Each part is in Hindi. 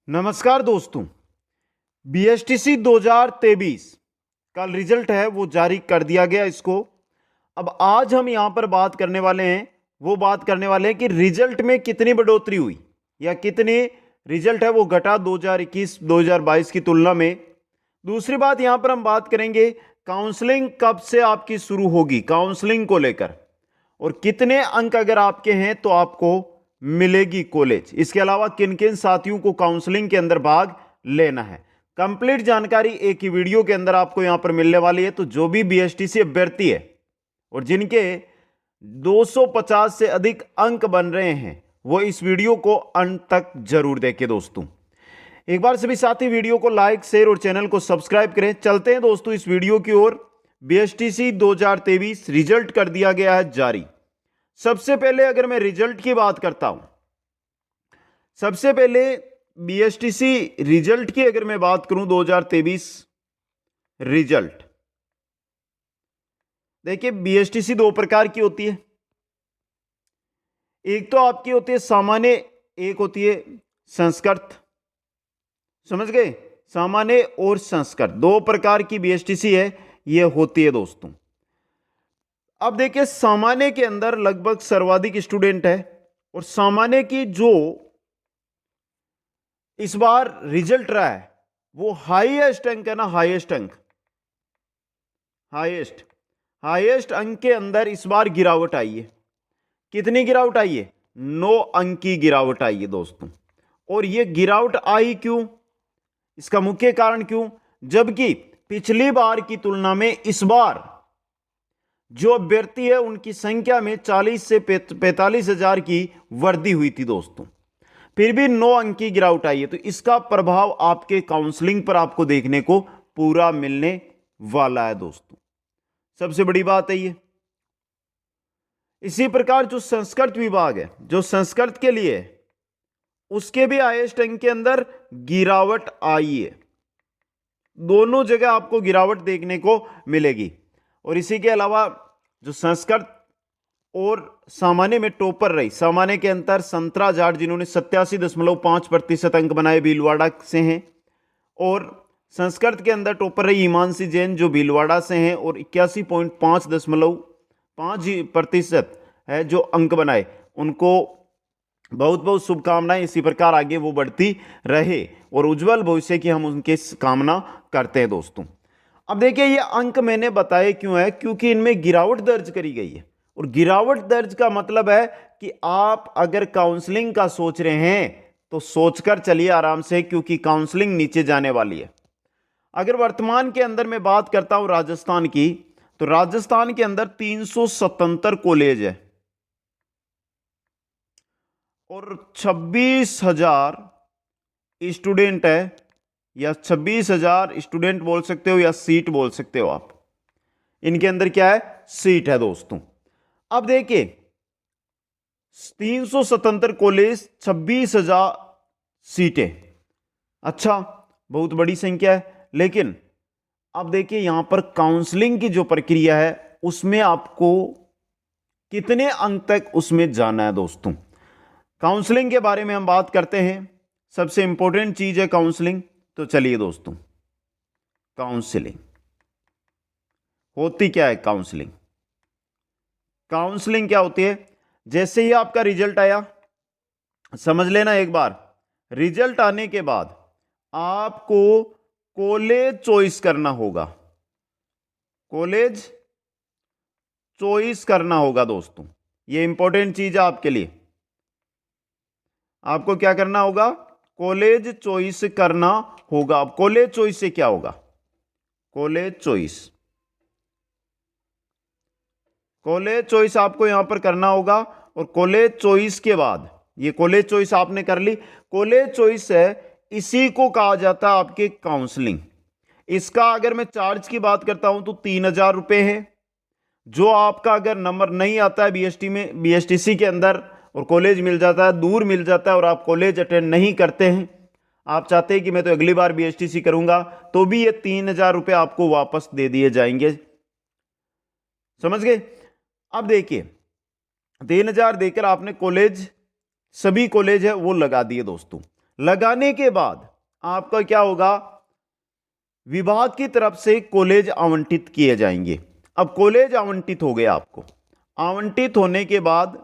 नमस्कार दोस्तों। बीएसटीसी 2023 का रिजल्ट है वो जारी कर दिया गया इसको। अब आज हम यहां पर बात करने वाले हैं, वो बात करने वाले हैं कि रिजल्ट में कितनी बढ़ोतरी हुई या कितनी रिजल्ट है वो घटा 2021-2022 की तुलना में। दूसरी बात यहां पर हम बात करेंगे काउंसलिंग कब से आपकी शुरू होगी काउंसलिंग को लेकर, और कितने अंक अगर आपके हैं तो आपको मिलेगी कॉलेज। इसके अलावा किन किन साथियों को काउंसलिंग के अंदर भाग लेना है, कंप्लीट जानकारी एक ही वीडियो के अंदर आपको यहां पर मिलने वाली है। तो जो भी बीएसटीसी अभ्यर्थी है और जिनके 250 से अधिक अंक बन रहे हैं वो इस वीडियो को अंत तक जरूर देखें। दोस्तों एक बार सभी साथी वीडियो को लाइक शेयर और चैनल को सब्सक्राइब करें। चलते हैं दोस्तों इस वीडियो की ओर। बीएसटीसी 2023 रिजल्ट कर दिया गया है जारी। सबसे पहले अगर मैं रिजल्ट की बात करता हूं, सबसे पहले बीएसटीसी रिजल्ट की अगर मैं बात करूं 2023 रिजल्ट, देखिए बीएसटीसी दो प्रकार की होती है। एक तो आपकी होती है सामान्य, एक होती है संस्कृत। समझ गए, सामान्य और संस्कृत दो प्रकार की बीएसटीसी है ये होती है दोस्तों। अब देखिए सामान्य के अंदर लगभग सर्वाधिक स्टूडेंट है, और सामान्य की जो इस बार रिजल्ट रहा है वो हाईएस्ट अंक है ना, हाईएस्ट अंक, हाईएस्ट अंक के अंदर इस बार गिरावट आई है। कितनी गिरावट आई है? 9 अंक की गिरावट आई है दोस्तों। और ये गिरावट आई क्यों, इसका मुख्य कारण क्यों, जबकि पिछली बार की तुलना में इस बार जो अभ्यर्थी है उनकी संख्या में 40 से 45 हजार की वृद्धि हुई थी दोस्तों, फिर भी 9 अंक की गिरावट आई है। तो इसका प्रभाव आपके काउंसलिंग पर आपको देखने को पूरा मिलने वाला है दोस्तों। सबसे बड़ी बात है ये। इसी प्रकार जो संस्कृत विभाग है, जो संस्कृत के लिए है, उसके भी हाईएस्ट अंक के अंदर गिरावट आई है। दोनों जगह आपको गिरावट देखने को मिलेगी। और इसी के अलावा जो संस्कृत और सामान्य में टॉपर रही, सामान्य के अंतर संतरा जाट जिन्होंने 87.5% अंक बनाए भीलवाड़ा से हैं, और संस्कृत के अंदर टॉपर रही हिमांशी जैन जो भीलवाड़ा से हैं और 81.5% है जो अंक बनाए, उनको बहुत बहुत शुभकामनाएं। इसी प्रकार आगे वो बढ़ती रहे और उज्जवल भविष्य की हम उनकी कामना करते हैं दोस्तों। अब देखिए ये अंक मैंने बताए क्यों है, क्योंकि इनमें गिरावट दर्ज करी गई है। और गिरावट दर्ज का मतलब है कि आप अगर काउंसलिंग का सोच रहे हैं तो सोचकर चलिए आराम से, क्योंकि काउंसलिंग नीचे जाने वाली है। अगर वर्तमान के अंदर मैं बात करता हूं राजस्थान की, तो राजस्थान के अंदर 377 कॉलेज है और 26,000 स्टूडेंट है, या 26,000 स्टूडेंट बोल सकते हो या सीट बोल सकते हो आप। इनके अंदर क्या है? सीट है दोस्तों। अब देखिए 377 कॉलेज, 26,000 सीटें, अच्छा बहुत बड़ी संख्या है। लेकिन अब देखिए यहां पर काउंसलिंग की जो प्रक्रिया है उसमें आपको कितने अंक तक उसमें जाना है दोस्तों। काउंसलिंग के बारे में हम बात करते हैं, सबसे इंपॉर्टेंट चीज है काउंसलिंग। तो चलिए दोस्तों, काउंसलिंग होती क्या है? काउंसलिंग काउंसलिंग क्या होती है? जैसे ही आपका रिजल्ट आया, समझ लेना एक बार, रिजल्ट आने के बाद आपको कॉलेज चॉइस करना होगा, कॉलेज चॉइस करना होगा दोस्तों। ये इंपॉर्टेंट चीज है आपके लिए। आपको क्या करना होगा? कॉलेज चॉइस करना होगा। अब कॉलेज चॉइस से क्या होगा? कॉलेज चॉइस आपको यहां पर करना होगा। और कॉलेज चॉइस के बाद, ये कॉलेज चॉइस आपने कर ली, कॉलेज चॉइस है, इसी को कहा जाता है आपके काउंसलिंग। इसका अगर मैं चार्ज की बात करता हूं तो 3,000 रुपए है। जो आपका अगर नंबर नहीं आता है बीएसटीसी के अंदर और कॉलेज मिल जाता है, दूर मिल जाता है और आप कॉलेज अटेंड नहीं करते हैं, आप चाहते हैं कि मैं तो अगली बार बीएसटीसी करूंगा, तो भी ये 3,000 रुपए आपको वापस दे दिए जाएंगे। समझ गए? अब देखिए 3,000 देकर आपने कॉलेज, सभी कॉलेज है वो लगा दिए दोस्तों। लगाने के बाद आपका क्या होगा, विभाग की तरफ से कॉलेज आवंटित किए जाएंगे। अब कॉलेज आवंटित हो गए आपको, आवंटित होने के बाद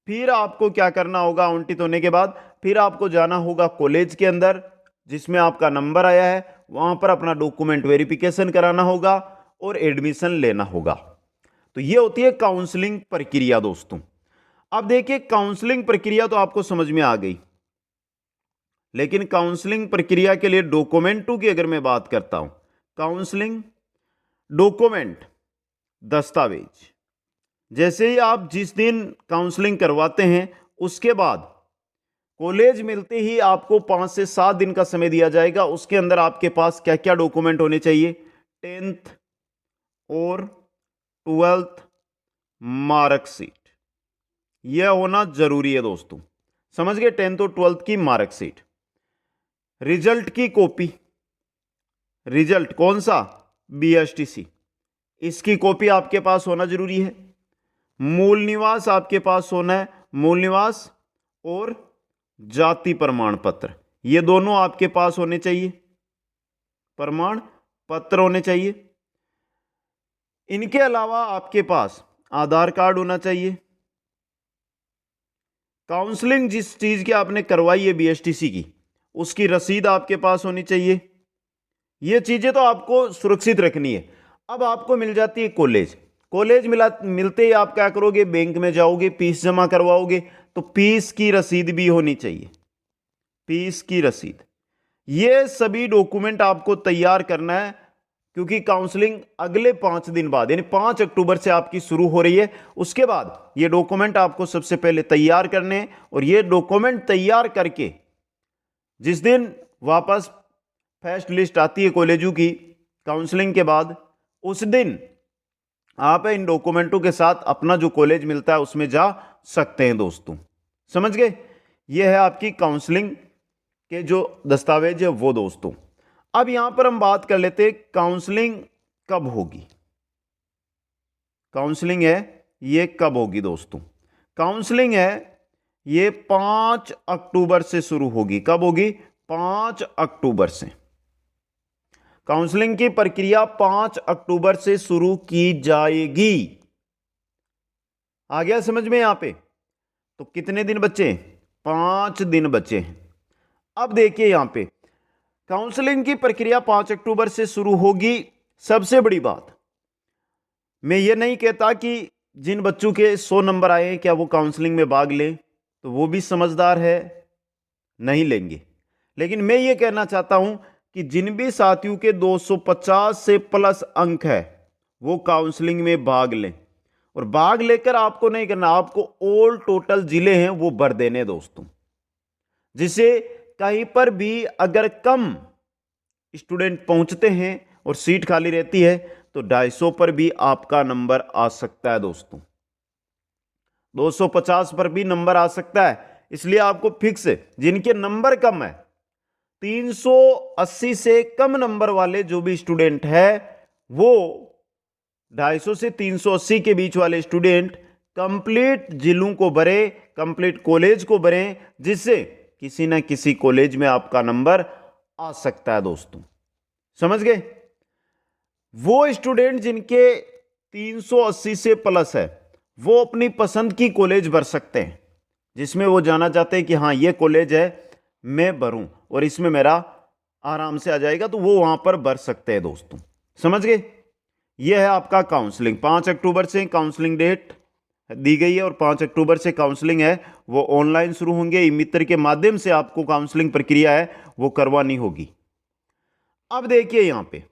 फिर आपको क्या करना होगा, आवंटित होने के बाद फिर आपको जाना होगा कॉलेज के अंदर जिसमें आपका नंबर आया है, वहां पर अपना डॉक्यूमेंट वेरिफिकेशन कराना होगा और एडमिशन लेना होगा। तो ये होती है काउंसलिंग प्रक्रिया दोस्तों। अब देखिए काउंसलिंग प्रक्रिया तो आपको समझ में आ गई, लेकिन काउंसलिंग प्रक्रिया के लिए डॉक्यूमेंटों की अगर मैं बात करता हूं, काउंसलिंग डॉक्यूमेंट दस्तावेज, जैसे ही आप जिस दिन काउंसलिंग करवाते हैं उसके बाद कॉलेज मिलते ही आपको 5 से 7 दिन का समय दिया जाएगा। उसके अंदर आपके पास क्या क्या डॉक्यूमेंट होने चाहिए, 10th और 12th मार्कशीट, यह होना जरूरी है दोस्तों। समझ गए, 10th और 12th की मार्कशीट, रिजल्ट की कॉपी, रिजल्ट कौन सा, बीएसटीसी, इसकी कॉपी आपके पास होना जरूरी है। मूल निवास आपके पास होना है, मूल निवास और जाति प्रमाण पत्र, ये दोनों आपके पास होने चाहिए, प्रमाण पत्र होने चाहिए। इनके अलावा आपके पास आधार कार्ड होना चाहिए। काउंसलिंग जिस चीज की आपने करवाई है बीएसटीसी की, उसकी रसीद आपके पास होनी चाहिए। ये चीजें तो आपको सुरक्षित रखनी है। अब आपको मिल जाती है कॉलेज, कॉलेज मिलते ही आप क्या करोगे, बैंक में जाओगे, फीस जमा करवाओगे, तो फीस की रसीद भी होनी चाहिए, फीस की रसीद। ये सभी डॉक्यूमेंट आपको तैयार करना है, क्योंकि काउंसलिंग अगले 5 दिन बाद यानी 5 अक्टूबर से आपकी शुरू हो रही है। उसके बाद ये डॉक्यूमेंट आपको सबसे पहले तैयार करने हैं, और ये डॉक्यूमेंट तैयार करके जिस दिन वापस फर्स्ट लिस्ट आती है कॉलेजों की काउंसलिंग के बाद, उस दिन आप इन डॉक्यूमेंटों के साथ अपना जो कॉलेज मिलता है उसमें जा सकते हैं दोस्तों। समझ गए, यह है आपकी काउंसलिंग के जो दस्तावेज है वो दोस्तों। अब यहां पर हम बात कर लेते हैं काउंसलिंग कब होगी, काउंसलिंग है ये कब होगी दोस्तों। काउंसलिंग है ये 5 अक्टूबर से शुरू होगी। कब होगी, 5 अक्टूबर से। काउंसलिंग की प्रक्रिया 5 अक्टूबर से शुरू की जाएगी। आ गया समझ में यहां पे, तो कितने दिन बचे, 5 दिन बचे। अब देखिए यहां पे काउंसलिंग की प्रक्रिया 5 अक्टूबर से शुरू होगी। सबसे बड़ी बात, मैं ये नहीं कहता कि जिन बच्चों के 100 नंबर आए हैं क्या वो काउंसलिंग में भाग लें, तो वो भी समझदार है, नहीं लेंगे। लेकिन मैं ये कहना चाहता हूं कि जिन भी साथियों के 250 से प्लस अंक है वो काउंसलिंग में भाग लें। और भाग लेकर आपको नहीं करना, आपको ऑल टोटल जिले हैं वो भर देने दोस्तों, जिसे कहीं पर भी अगर कम स्टूडेंट पहुंचते हैं और सीट खाली रहती है तो 250 पर भी आपका नंबर आ सकता है दोस्तों, 250 पर भी नंबर आ सकता है। इसलिए आपको फिक्स है, जिनके नंबर कम है, 380 से कम नंबर वाले जो भी स्टूडेंट है वो 250 से 380 के बीच वाले स्टूडेंट कंप्लीट जिलों को भरे, कंप्लीट कॉलेज को भरे, जिससे किसी ना किसी कॉलेज में आपका नंबर आ सकता है दोस्तों। समझ गए, वो स्टूडेंट जिनके 380 से प्लस है वो अपनी पसंद की कॉलेज भर सकते हैं, जिसमें वो जाना चाहते हैं कि हाँ ये कॉलेज है मैं भरूं और इसमें मेरा आराम से आ जाएगा, तो वो वहां पर भर सकते हैं दोस्तों। समझ गए, यह है आपका काउंसलिंग। 5 अक्टूबर से काउंसलिंग डेट दी गई है और 5 अक्टूबर से काउंसलिंग है वो ऑनलाइन शुरू होंगे। ई मित्र के माध्यम से आपको काउंसलिंग प्रक्रिया है वो करवानी होगी। अब देखिए यहां पे,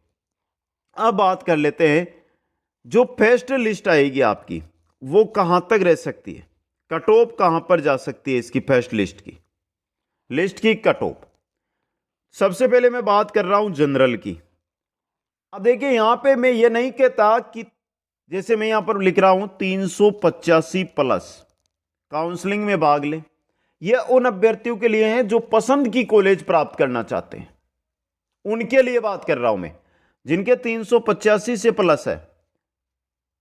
अब बात कर लेते हैं जो फर्स्ट लिस्ट आएगी आपकी वो कहां तक रह सकती है, कट ऑफ कहां पर जा सकती है इसकी, फर्स्ट लिस्ट की कट ऑफ। सबसे पहले मैं बात कर रहा हूं जनरल की। अब देखिए यहां पे मैं ये नहीं कहता कि जैसे मैं यहां पर लिख रहा हूं 385 प्लस काउंसलिंग में भाग ले, यह उन अभ्यर्थियों के लिए है जो पसंद की कॉलेज प्राप्त करना चाहते हैं, उनके लिए बात कर रहा हूं मैं। जिनके 385 से प्लस है,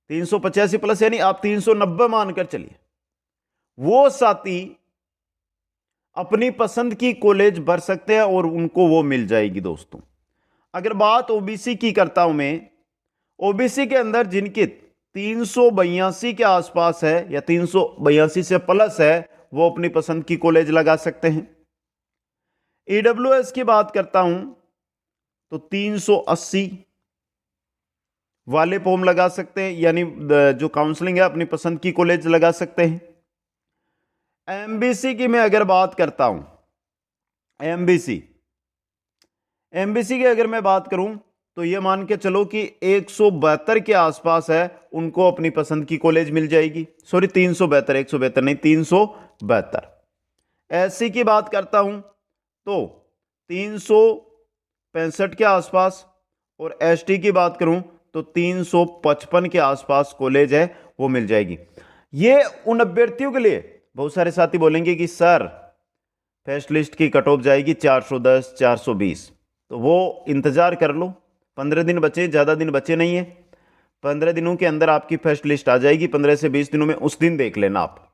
385 प्लस यानी आप 390 मानकर चलिए, वो साथी अपनी पसंद की कॉलेज भर सकते हैं और उनको वो मिल जाएगी दोस्तों। अगर बात ओबीसी की करता हूं मैं, ओबीसी के अंदर जिनकी 382 के आसपास है या 382 से प्लस है, वो अपनी पसंद की कॉलेज लगा सकते हैं। ईडब्ल्यूएस की बात करता हूं तो 380 वाले फॉर्म लगा सकते हैं, यानी जो काउंसलिंग है अपनी पसंद की कॉलेज लगा सकते हैं। एमबीसी की मैं अगर बात करता हूं, एमबीसी की अगर मैं बात करूं तो ये मान के चलो कि 172 के आसपास है, उनको अपनी पसंद की कॉलेज मिल जाएगी। सॉरी 372, 172 नहीं, 372। एससी की बात करता हूं तो 365 के आसपास, और एसटी की बात करूं तो 355 के आसपास कॉलेज है वो मिल जाएगी। ये उन अभ्यर्थियों के लिए, बहुत सारे साथी बोलेंगे कि सर फर्स्ट लिस्ट की कट ऑफ जाएगी 410, 420, तो वो इंतजार कर लो, 15 दिन बचे, ज़्यादा दिन बचे नहीं है। 15 दिनों के अंदर आपकी फर्स्ट लिस्ट आ जाएगी, 15 से 20 दिनों में। उस दिन देख लेना, आप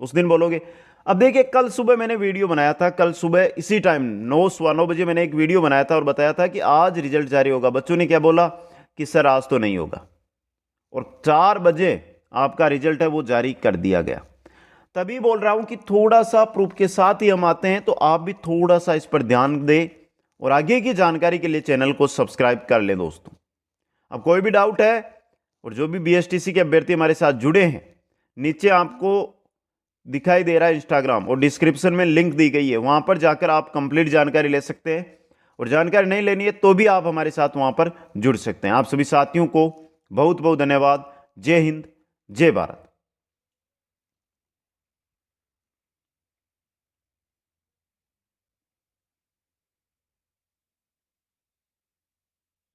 उस दिन बोलोगे। अब देखिए, कल सुबह मैंने वीडियो बनाया था, कल सुबह इसी टाइम 9 बजे मैंने एक वीडियो बनाया था और बताया था कि आज रिजल्ट जारी होगा। बच्चों ने क्या बोला कि सर आज तो नहीं होगा, और 4 बजे आपका रिजल्ट है वो जारी कर दिया गया। तभी बोल रहा हूं कि थोड़ा सा प्रूफ के साथ ही हम आते हैं, तो आप भी थोड़ा सा इस पर ध्यान दें और आगे की जानकारी के लिए चैनल को सब्सक्राइब कर लें दोस्तों। अब कोई भी डाउट है, और जो भी बीएसटीसी के अभ्यर्थी हमारे साथ जुड़े हैं, नीचे आपको दिखाई दे रहा है इंस्टाग्राम, और डिस्क्रिप्शन में लिंक दी गई है, वहां पर जाकर आप कंप्लीट जानकारी ले सकते हैं। और जानकारी नहीं लेनी है तो भी आप हमारे साथ वहां पर जुड़ सकते हैं। आप सभी साथियों को बहुत बहुत धन्यवाद। जय हिंद, जय भारत।